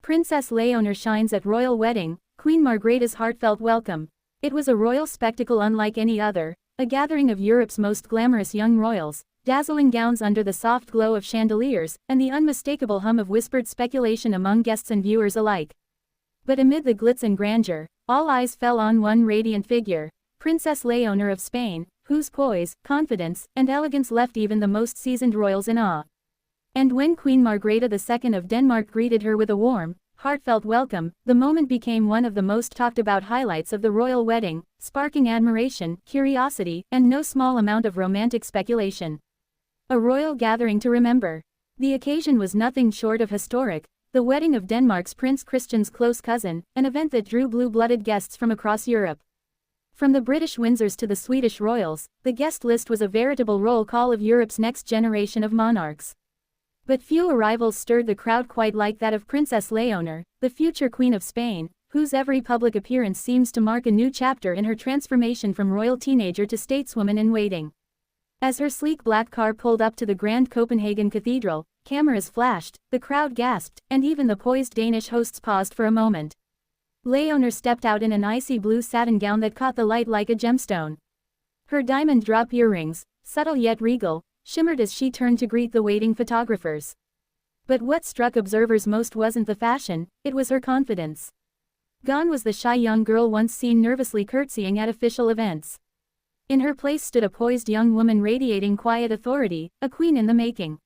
Princess Léonor shines at royal wedding, Queen Margrethe's heartfelt welcome. It was a royal spectacle unlike any other, a gathering of Europe's most glamorous young royals, dazzling gowns under the soft glow of chandeliers, and the unmistakable hum of whispered speculation among guests and viewers alike. But amid the glitz and grandeur, all eyes fell on one radiant figure, Princess Léonor of Spain, whose poise, confidence, and elegance left even the most seasoned royals in awe. And when Queen Margrethe II of Denmark greeted her with a warm, heartfelt welcome, the moment became one of the most talked about highlights of the royal wedding, sparking admiration, curiosity, and no small amount of romantic speculation. A royal gathering to remember. The occasion was nothing short of historic, the wedding of Denmark's Prince Christian's close cousin, an event that drew blue-blooded guests from across Europe. From the British Windsors to the Swedish royals, the guest list was a veritable roll call of Europe's next generation of monarchs. But few arrivals stirred the crowd quite like that of Princess Léonor, the future Queen of Spain, whose every public appearance seems to mark a new chapter in her transformation from royal teenager to stateswoman in waiting. As her sleek black car pulled up to the Grand Copenhagen Cathedral, cameras flashed, the crowd gasped, and even the poised Danish hosts paused for a moment. Léonor stepped out in an icy blue satin gown that caught the light like a gemstone. Her diamond drop earrings, subtle yet regal, shimmered as she turned to greet the waiting photographers. But what struck observers most wasn't the fashion, it was her confidence. Gone was the shy young girl once seen nervously curtsying at official events. In her place stood a poised young woman radiating quiet authority, a queen in the making.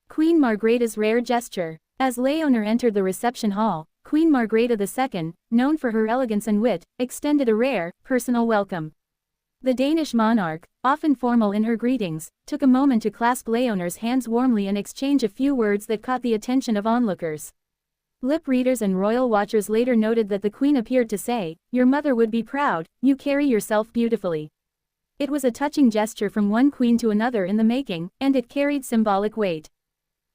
Queen Margrethe's rare gesture. As Léonor entered the reception hall, Queen Margrethe II, known for her elegance and wit, extended a rare, personal welcome. The Danish monarch, often formal in her greetings, took a moment to clasp Léonor's hands warmly and exchange a few words that caught the attention of onlookers. Lip readers and royal watchers later noted that the queen appeared to say, "Your mother would be proud, you carry yourself beautifully." It was a touching gesture from one queen to another in the making, and it carried symbolic weight.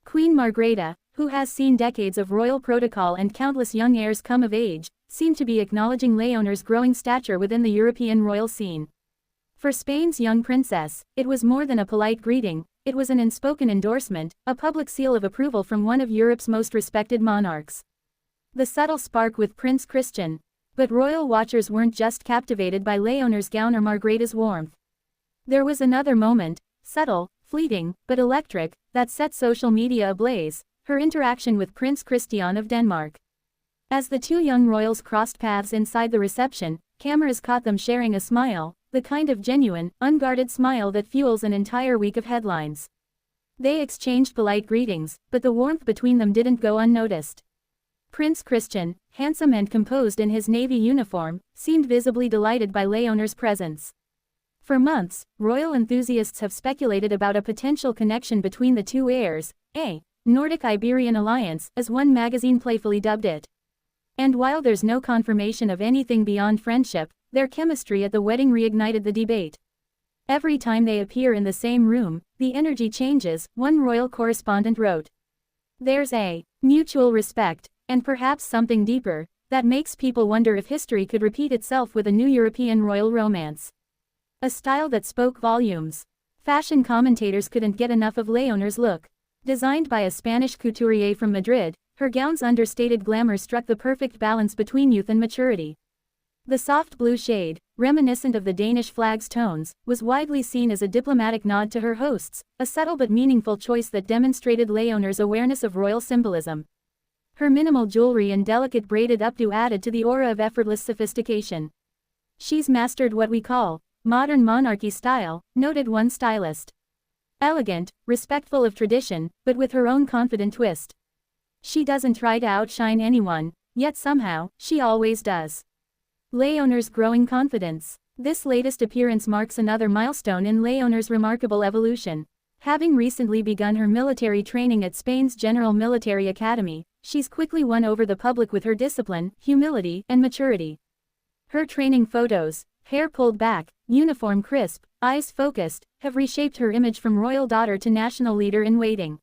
Queen Margrethe, who has seen decades of royal protocol and countless young heirs come of age, seemed to be acknowledging Léonor's growing stature within the European royal scene. For Spain's young princess, it was more than a polite greeting, it was an unspoken endorsement, a public seal of approval from one of Europe's most respected monarchs. The subtle spark with Prince Christian. But royal watchers weren't just captivated by Léonor's gown or Margrethe's warmth. There was another moment, subtle, fleeting, but electric, that set social media ablaze, her interaction with Prince Christian of Denmark. As the two young royals crossed paths inside the reception, cameras caught them sharing a smile, the kind of genuine, unguarded smile that fuels an entire week of headlines. They exchanged polite greetings, but the warmth between them didn't go unnoticed. Prince Christian, handsome and composed in his navy uniform, seemed visibly delighted by Léonor's presence. For months, royal enthusiasts have speculated about a potential connection between the two heirs, a Nordic-Iberian alliance, as one magazine playfully dubbed it. And while there's no confirmation of anything beyond friendship, their chemistry at the wedding reignited the debate. Every time they appear in the same room, the energy changes, one royal correspondent wrote. There's a mutual respect, and perhaps something deeper, that makes people wonder if history could repeat itself with a new European royal romance. A style that spoke volumes. Fashion commentators couldn't get enough of Léonor's look. Designed by a Spanish couturier from Madrid, her gown's understated glamour struck the perfect balance between youth and maturity. The soft blue shade, reminiscent of the Danish flag's tones, was widely seen as a diplomatic nod to her hosts, a subtle but meaningful choice that demonstrated Léonor's awareness of royal symbolism. Her minimal jewelry and delicate braided updo added to the aura of effortless sophistication. She's mastered what we call modern monarchy style, noted one stylist. Elegant, respectful of tradition, but with her own confident twist. She doesn't try to outshine anyone, yet somehow, she always does. Léonor's growing confidence. This latest appearance marks another milestone in Léonor's remarkable evolution. Having recently begun her military training at Spain's General Military Academy, she's quickly won over the public with her discipline, humility, and maturity. Her training photos, hair pulled back, uniform crisp, eyes focused, have reshaped her image from royal daughter to national leader in waiting.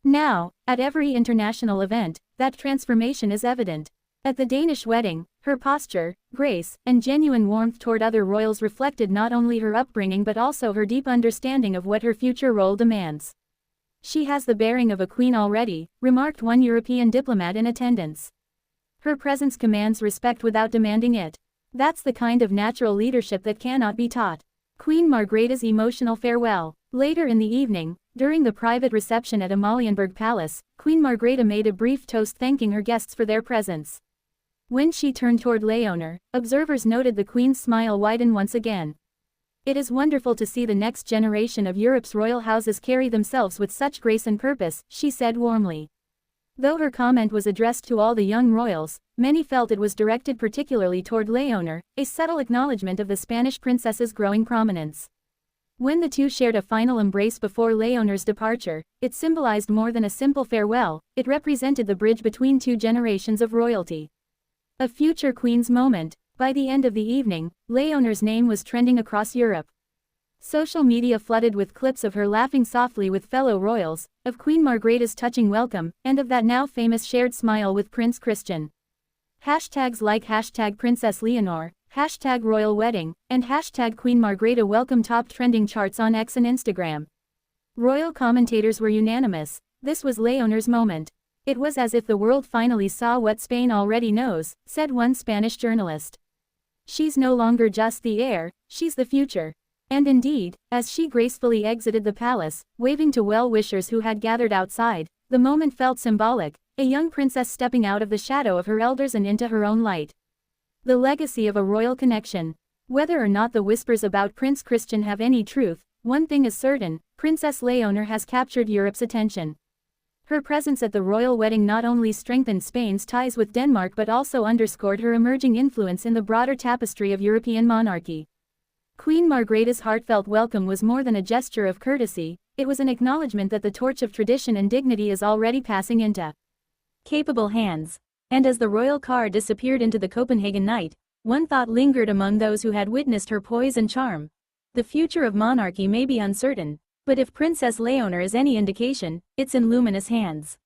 Now, at every international event, that transformation is evident. At the Danish wedding, her posture, grace, and genuine warmth toward other royals reflected not only her upbringing but also her deep understanding of what her future role demands. "She has the bearing of a queen already," remarked one European diplomat in attendance. Her presence commands respect without demanding it. That's the kind of natural leadership that cannot be taught. Queen Margrethe's emotional farewell. Later in the evening, during the private reception at Amalienborg Palace, Queen Margrethe made a brief toast thanking her guests for their presence. When she turned toward Léonor, observers noted the Queen's smile widen once again. It is wonderful to see the next generation of Europe's royal houses carry themselves with such grace and purpose, she said warmly. Though her comment was addressed to all the young royals, many felt it was directed particularly toward Léonor, a subtle acknowledgement of the Spanish princess's growing prominence. When the two shared a final embrace before Léonor's departure, it symbolized more than a simple farewell, it represented the bridge between two generations of royalty. A future queen's moment. By the end of the evening, Léonor's name was trending across Europe. Social media flooded with clips of her laughing softly with fellow royals, of Queen Margrethe's touching welcome, and of that now famous shared smile with Prince Christian. Hashtags like #Princess Léonor, #Royal Wedding, and #Queen Margrethe welcome topped trending charts on X and Instagram. Royal commentators were unanimous. This was Léonor's moment. It was as if the world finally saw what Spain already knows, said one Spanish journalist. She's no longer just the heir, she's the future. And indeed, as she gracefully exited the palace, waving to well-wishers who had gathered outside, the moment felt symbolic, a young princess stepping out of the shadow of her elders and into her own light. The legacy of a royal connection. Whether or not the whispers about Prince Christian have any truth, one thing is certain, Princess Léonor has captured Europe's attention. Her presence at the royal wedding not only strengthened Spain's ties with Denmark but also underscored her emerging influence in the broader tapestry of European monarchy. Queen Margrethe's heartfelt welcome was more than a gesture of courtesy, it was an acknowledgement that the torch of tradition and dignity is already passing into capable hands. And as the royal car disappeared into the Copenhagen night, one thought lingered among those who had witnessed her poise and charm. The future of monarchy may be uncertain, but if Princess Léonor is any indication, it's in luminous hands.